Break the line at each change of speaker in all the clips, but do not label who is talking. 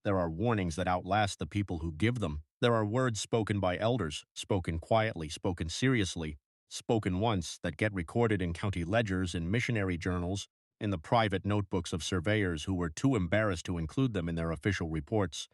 There are warnings that outlast the people who give them. There are words spoken by elders, spoken quietly, spoken seriously, spoken once, that get recorded in county ledgers, in missionary journals, in the private notebooks of surveyors who were too embarrassed to include them in their official reports.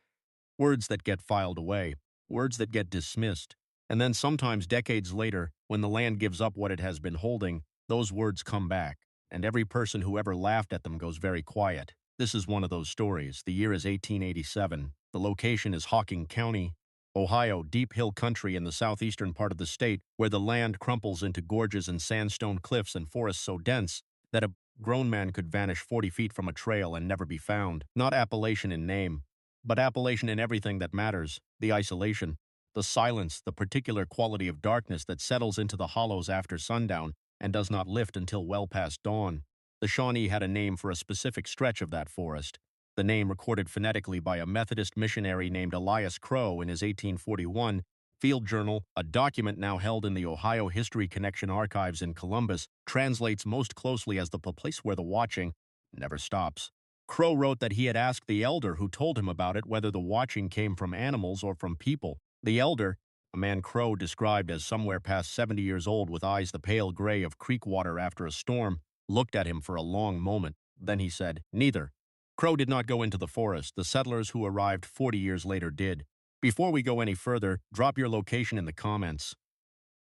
Words that get filed away, words that get dismissed. And then sometimes decades later, when the land gives up what it has been holding, those words come back, and every person who ever laughed at them goes very quiet. This is one of those stories. The year is 1887. The location is Hocking County, Ohio, deep hill country in the southeastern part of the state, where the land crumples into gorges and sandstone cliffs and forests so dense that a grown man could vanish 40 feet from a trail and never be found. Not Appalachian in name, but Appalachian in everything that matters: the isolation, the silence, the particular quality of darkness that settles into the hollows after sundown and does not lift until well past dawn. The Shawnee had a name for a specific stretch of that forest, the name recorded phonetically by a Methodist missionary named Elias Crow in his 1841 field journal. A document now held in the Ohio History Connection archives in Columbus translates most closely as the place where the watching never stops. Crow wrote that he had asked the elder who told him about it whether the watching came from animals or from people. The elder, a man Crow described as somewhere past 70 years old with eyes the pale gray of creek water after a storm, looked at him for a long moment. Then he said, "Neither." Crow did not go into the forest. The settlers who arrived 40 years later did. Before we go any further, drop your location in the comments.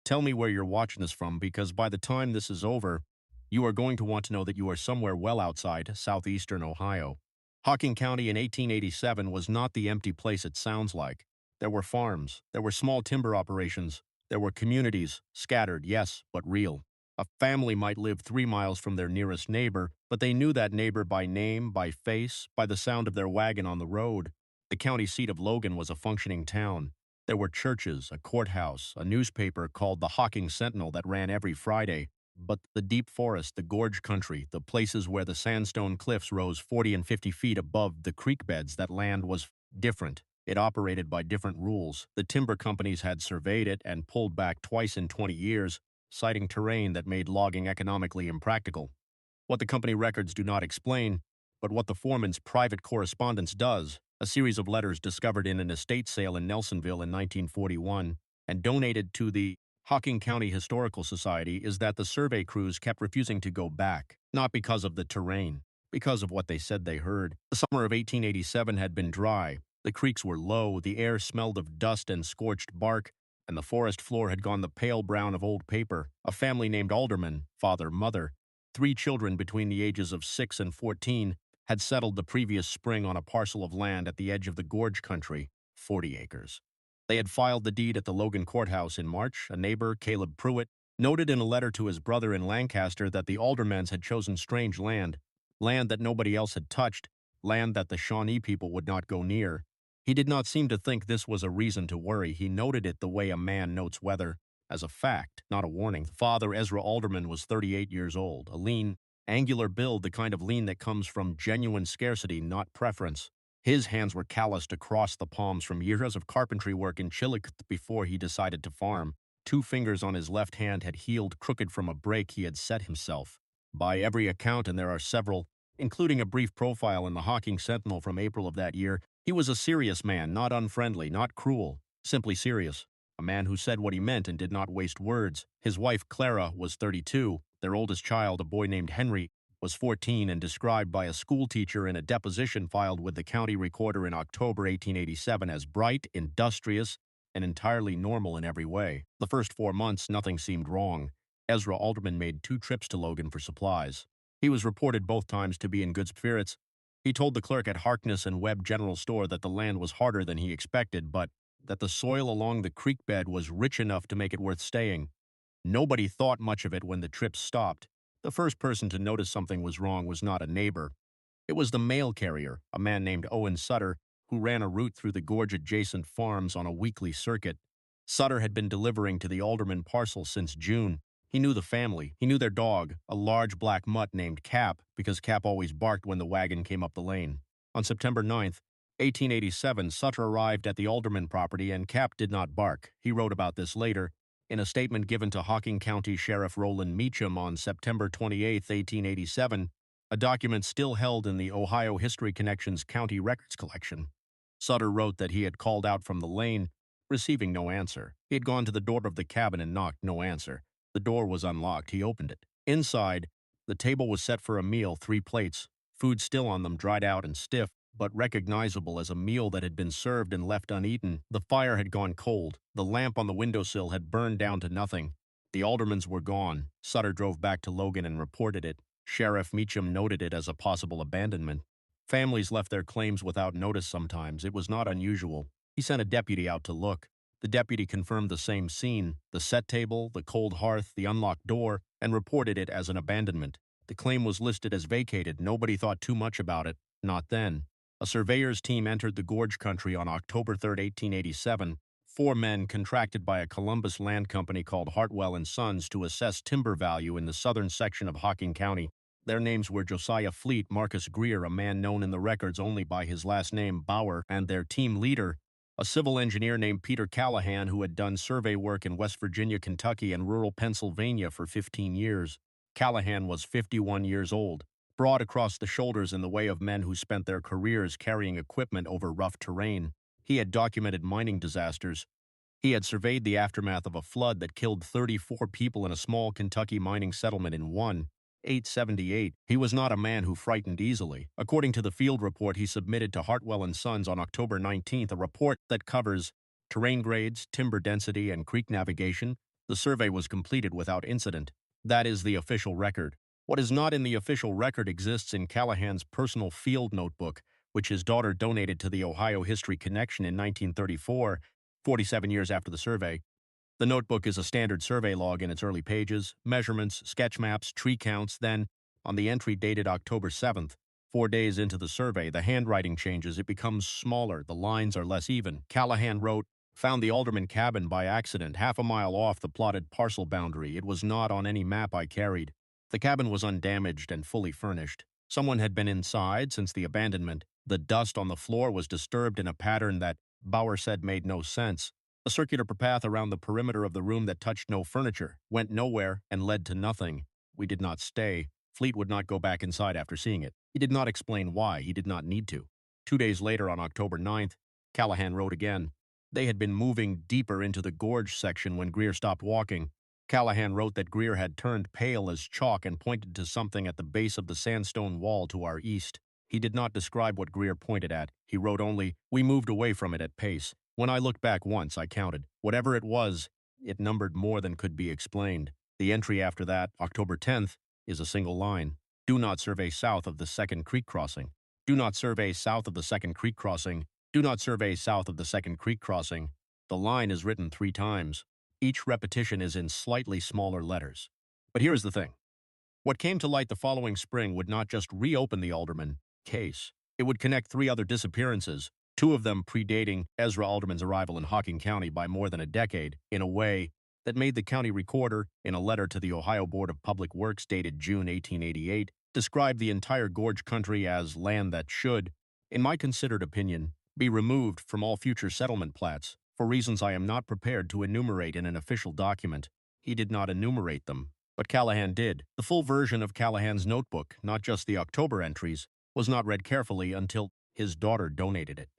Tell me where you're watching this from, because by the time this is over, you are going to want to know that you are somewhere well outside southeastern Ohio. Hocking County in 1887 was not the empty place it sounds like. There were farms, there were small timber operations, there were communities, scattered, yes, but real. A family might live 3 miles from their nearest neighbor, but they knew that neighbor by name, by face, by the sound of their wagon on the road. The county seat of Logan was a functioning town. There were churches, a courthouse, a newspaper called the Hocking Sentinel that ran every Friday. But the deep forest, the gorge country, the places where the sandstone cliffs rose 40 and 50 feet above the creek beds, that land was different. It operated by different rules. The timber companies had surveyed it and pulled back twice in 20 years, citing terrain that made logging economically impractical. What the company records do not explain, but what the foreman's private correspondence does, a series of letters discovered in an estate sale in Nelsonville in 1941 and donated to the Hocking County Historical Society, is that the survey crews kept refusing to go back, not because of the terrain, because of what they said they heard. The summer of 1887 had been dry, the creeks were low, the air smelled of dust and scorched bark, and the forest floor had gone the pale brown of old paper. A family named Alderman, father, mother, 3 children between the ages of 6 and 14, had settled the previous spring on a parcel of land at the edge of the gorge country, 40 acres. They had filed the deed at the Logan courthouse in March. A neighbor, Caleb Pruitt, noted in a letter to his brother in Lancaster that the aldermans had chosen strange land, land that nobody else had touched, land that the Shawnee people would not go near. He did not seem to think this was a reason to worry. He noted it the way a man notes weather, as a fact, not a warning. Father Ezra Alderman was 38 years old, a lean, angular build, the kind of lean that comes from genuine scarcity, not preference. His hands were calloused across the palms from years of carpentry work in Chillicothe before he decided to farm. 2 fingers on his left hand had healed crooked from a break he had set himself. By every account, and there are several, including a brief profile in the Hocking Sentinel from April of that year, he was a serious man, not unfriendly, not cruel, simply serious. A man who said what he meant and did not waste words. His wife, Clara, was 32. Their oldest child, a boy named Henry, was 14 and described by a schoolteacher in a deposition filed with the county recorder in October 1887 as bright, industrious, and entirely normal in every way. The first 4 months, nothing seemed wrong. Ezra Alderman made 2 trips to Logan for supplies. He was reported both times to be in good spirits. He told the clerk at Harkness and Webb General Store that the land was harder than he expected, but that the soil along the creek bed was rich enough to make it worth staying. Nobody thought much of it when the trips stopped. The first person to notice something was wrong was not a neighbor. It was the mail carrier, a man named Owen Sutter, who ran a route through the gorge-adjacent farms on a weekly circuit. Sutter had been delivering to the Alderman parcel since June. He knew the family. He knew their dog, a large black mutt named Cap, because Cap always barked when the wagon came up the lane. On September 9th, 1887, Sutter arrived at the Alderman property and Cap did not bark. He wrote about this later in a statement given to Hocking County Sheriff Roland Meacham on September 28, 1887, a document still held in the Ohio History Connection's county records collection. Sutter wrote that he had called out from the lane, receiving no answer. He had gone to the door of the cabin and knocked, no answer. The door was unlocked. He opened it. Inside, the table was set for a meal, 3 plates, food still on them, dried out and stiff, but recognizable as a meal that had been served and left uneaten. The fire had gone cold. The lamp on the windowsill had burned down to nothing. The aldermans were gone. Sutter drove back to Logan and reported it. Sheriff Meacham noted it as a possible abandonment. Families left their claims without notice sometimes. It was not unusual. He sent a deputy out to look. The deputy confirmed the same scene, the set table, the cold hearth, the unlocked door, and reported it as an abandonment. The claim was listed as vacated. Nobody thought too much about it. Not then. A surveyor's team entered the gorge country on October 3, 1887. 4 men contracted by a Columbus land company called Hartwell and Sons to assess timber value in the southern section of Hocking County. Their names were Josiah Fleet, Marcus Greer, a man known in the records only by his last name, Bauer, and their team leader, a civil engineer named Peter Callahan, who had done survey work in West Virginia, Kentucky, and rural Pennsylvania for 15 years. Callahan was 51 years old, broad across the shoulders in the way of men who spent their careers carrying equipment over rough terrain. He had documented mining disasters. He had surveyed the aftermath of a flood that killed 34 people in a small Kentucky mining settlement in 878. He was not a man who frightened easily. According to the field report he submitted to Hartwell and Sons on October 19th, a report that covers terrain grades, timber density, and creek navigation, the survey was completed without incident. That is the official record. What is not in the official record exists in Callahan's personal field notebook, which his daughter donated to the Ohio History Connection in 1934, 47 years after the survey. The notebook is a standard survey log in its early pages, measurements, sketch maps, tree counts. Then, on the entry dated October 7th, 4 days into the survey, the handwriting changes. It becomes smaller. The lines are less even. Callahan wrote, "Found the Alderman cabin by accident, half a mile off the plotted parcel boundary. It was not on any map I carried. The cabin was undamaged and fully furnished. Someone had been inside since the abandonment. The dust on the floor was disturbed in a pattern that Bauer said made no sense. A circular path around the perimeter of the room that touched no furniture, went nowhere, and led to nothing. We did not stay. Fleet would not go back inside after seeing it. He did not explain why. He did not need to." 2 days later, on October 9th, Callahan wrote again. They had been moving deeper into the gorge section when Greer stopped walking. Callahan wrote that Greer had turned pale as chalk and pointed to something at the base of the sandstone wall to our east. He did not describe what Greer pointed at. He wrote only, "We moved away from it at pace. When I looked back once, I counted. Whatever it was, it numbered more than could be explained." The entry after that, October 10th, is a single line. "Do not survey south of the second creek crossing. Do not survey south of the second creek crossing. Do not survey south of the second creek crossing." The line is written 3 times. Each repetition is in slightly smaller letters. But here is the thing. What came to light the following spring would not just reopen the Alderman case. It would connect 3 other disappearances, 2 of them predating Ezra Alderman's arrival in Hocking County by more than a decade, in a way that made the county recorder, in a letter to the Ohio Board of Public Works dated June 1888, describe the entire gorge country as land that should, in my considered opinion, be removed from all future settlement plats, for reasons I am not prepared to enumerate in an official document. He did not enumerate them, but Callahan did. The full version of Callahan's notebook, not just the October entries, was not read carefully until his daughter donated it.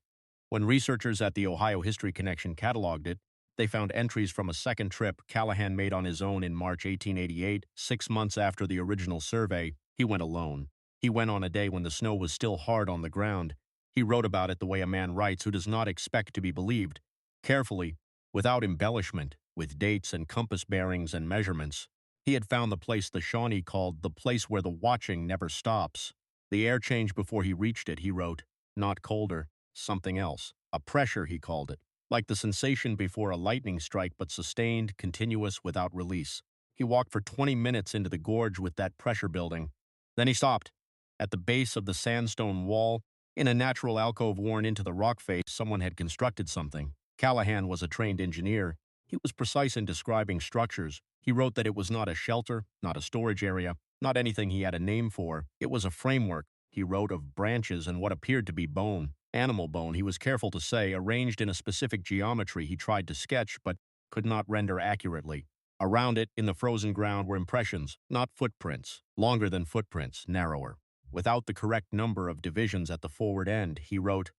When researchers at the Ohio History Connection cataloged it, they found entries from a second trip Callahan made on his own in March 1888, 6 months after the original survey. He went alone. He went on a day when the snow was still hard on the ground. He wrote about it the way a man writes who does not expect to be believed, carefully, without embellishment, with dates and compass bearings and measurements. He had found the place the Shawnee called the place where the watching never stops. The air changed before he reached it, he wrote. Not colder, something else. A pressure, he called it. Like the sensation before a lightning strike, but sustained, continuous, without release. He walked for 20 minutes into the gorge with that pressure building. Then he stopped. At the base of the sandstone wall, in a natural alcove worn into the rock face, someone had constructed something. Callahan was a trained engineer. He was precise in describing structures. He wrote that it was not a shelter, not a storage area, not anything he had a name for. It was a framework, he wrote, of branches and what appeared to be bone. Animal bone, he was careful to say, arranged in a specific geometry he tried to sketch but could not render accurately. Around it, in the frozen ground, were impressions, not footprints, longer than footprints, narrower. Without the correct number of divisions at the forward end, he wrote,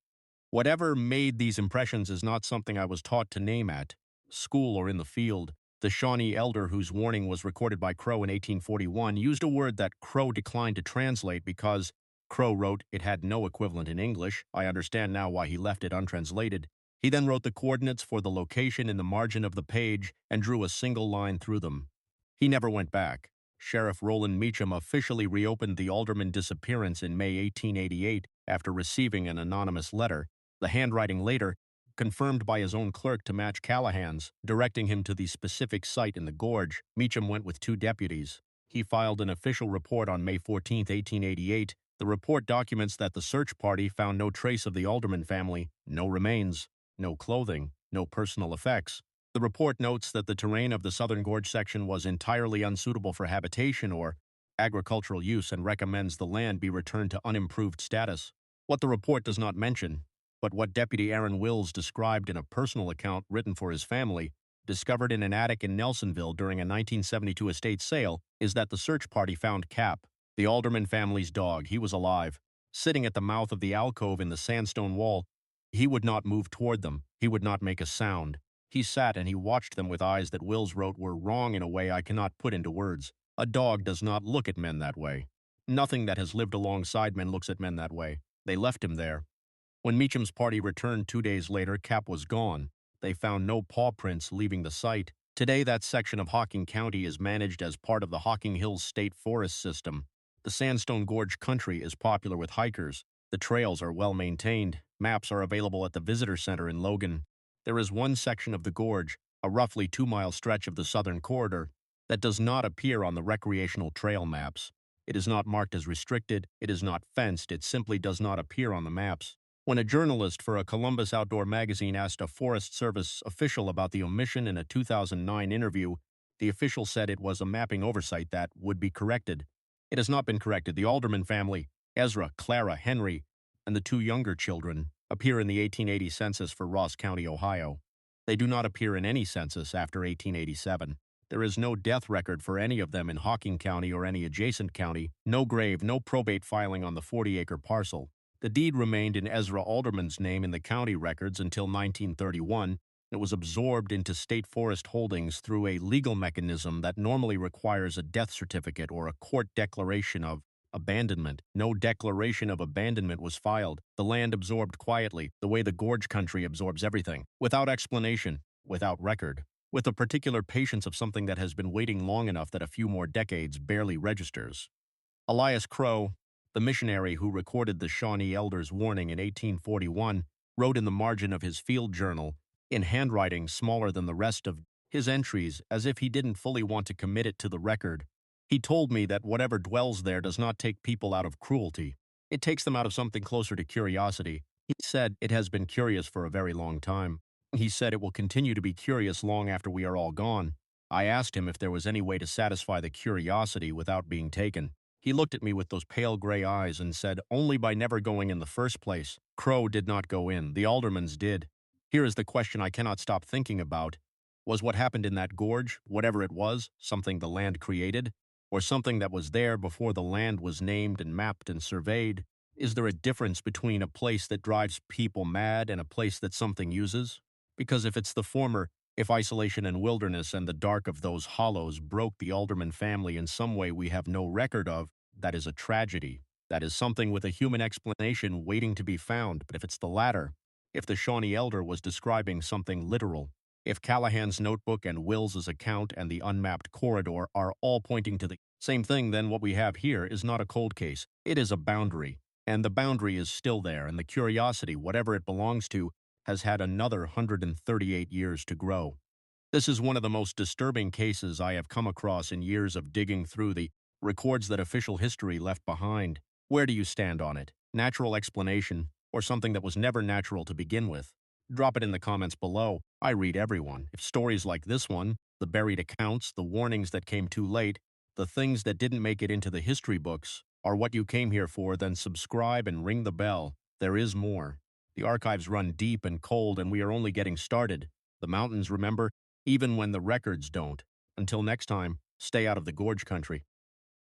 Whatever made these impressions is not something I was taught to name at school or in the field. The Shawnee Elder, whose warning was recorded by Crow in 1841, used a word that Crow declined to translate because Crow wrote it had no equivalent in English. I understand now why he left it untranslated. He then wrote the coordinates for the location in the margin of the page and drew a single line through them. He never went back. Sheriff Roland Meacham officially reopened the alderman disappearance in May 1888 after receiving an anonymous letter. The handwriting later confirmed by his own clerk to match Callahan's, directing him to the specific site in the gorge. Meacham went with two deputies. He filed an official report on May 14, 1888. The report documents that the search party found no trace of the Alderman family, no remains, no clothing, no personal effects. The report notes that the terrain of the southern gorge section was entirely unsuitable for habitation or agricultural use and recommends the land be returned to unimproved status. What the report does not mention, but what Deputy Aaron Wills described in a personal account written for his family, discovered in an attic in Nelsonville during a 1972 estate sale, is that the search party found Cap, the Alderman family's dog. He was alive, sitting at the mouth of the alcove in the sandstone wall. He would not move toward them. He would not make a sound. He sat and he watched them with eyes that Wills wrote were wrong in a way I cannot put into words. A dog does not look at men that way. Nothing that has lived alongside men looks at men that way. They left him there. When Meacham's party returned 2 days later, Cap was gone. They found no paw prints leaving the site. Today, that section of Hocking County is managed as part of the Hocking Hills State Forest System. The Sandstone Gorge country is popular with hikers. The trails are well maintained. Maps are available at the Visitor Center in Logan. There is one section of the gorge, a roughly 2-mile stretch of the southern corridor, that does not appear on the recreational trail maps. It is not marked as restricted, it is not fenced, it simply does not appear on the maps. When a journalist for a Columbus Outdoor magazine asked a Forest Service official about the omission in a 2009 interview, the official said it was a mapping oversight that would be corrected. It has not been corrected. The Alderman family, Ezra, Clara, Henry, and the two younger children, appear in the 1880 census for Ross County, Ohio. They do not appear in any census after 1887. There is no death record for any of them in Hocking County or any adjacent county, no grave, no probate filing on the 40-acre parcel. The deed remained in Ezra Alderman's name in the county records until 1931. It was absorbed into state forest holdings through a legal mechanism that normally requires a death certificate or a court declaration of abandonment. No declaration of abandonment was filed. The land absorbed quietly, the way the gorge country absorbs everything, without explanation, without record, with the particular patience of something that has been waiting long enough that a few more decades barely registers. Elias Crow, the missionary who recorded the Shawnee Elders' warning in 1841, wrote in the margin of his field journal, in handwriting smaller than the rest of his entries, as if he didn't fully want to commit it to the record. He told me that whatever dwells there does not take people out of cruelty. It takes them out of something closer to curiosity. He said it has been curious for a very long time. He said it will continue to be curious long after we are all gone. I asked him if there was any way to satisfy the curiosity without being taken. He looked at me with those pale gray eyes and said, only by never going in the first place. Crow did not go in. The aldermans did. Here is the question I cannot stop thinking about. Was what happened in that gorge, whatever it was, something the land created? Or something that was there before the land was named and mapped and surveyed? Is there a difference between a place that drives people mad and a place that something uses? Because if it's the former, if isolation and wilderness and the dark of those hollows broke the Alderman family in some way we have no record of, that is a tragedy. That is something with a human explanation waiting to be found. But if it's the latter, if the Shawnee Elder was describing something literal, if Callahan's notebook and Wills's account and the unmapped corridor are all pointing to the same thing, then what we have here is not a cold case. It is a boundary. And the boundary is still there, and the curiosity, whatever it belongs to, has had another 138 years to grow. This is one of the most disturbing cases I have come across in years of digging through the records that official history left behind. Where do you stand on it? Natural explanation, or something that was never natural to begin with? Drop it in the comments below. I read everyone. If stories like this one, the buried accounts, the warnings that came too late, the things that didn't make it into the history books, are what you came here for, then subscribe and ring the bell. There is more. The archives run deep and cold, and we are only getting started. The mountains remember, even when the records don't. Until next time, stay out of the gorge country.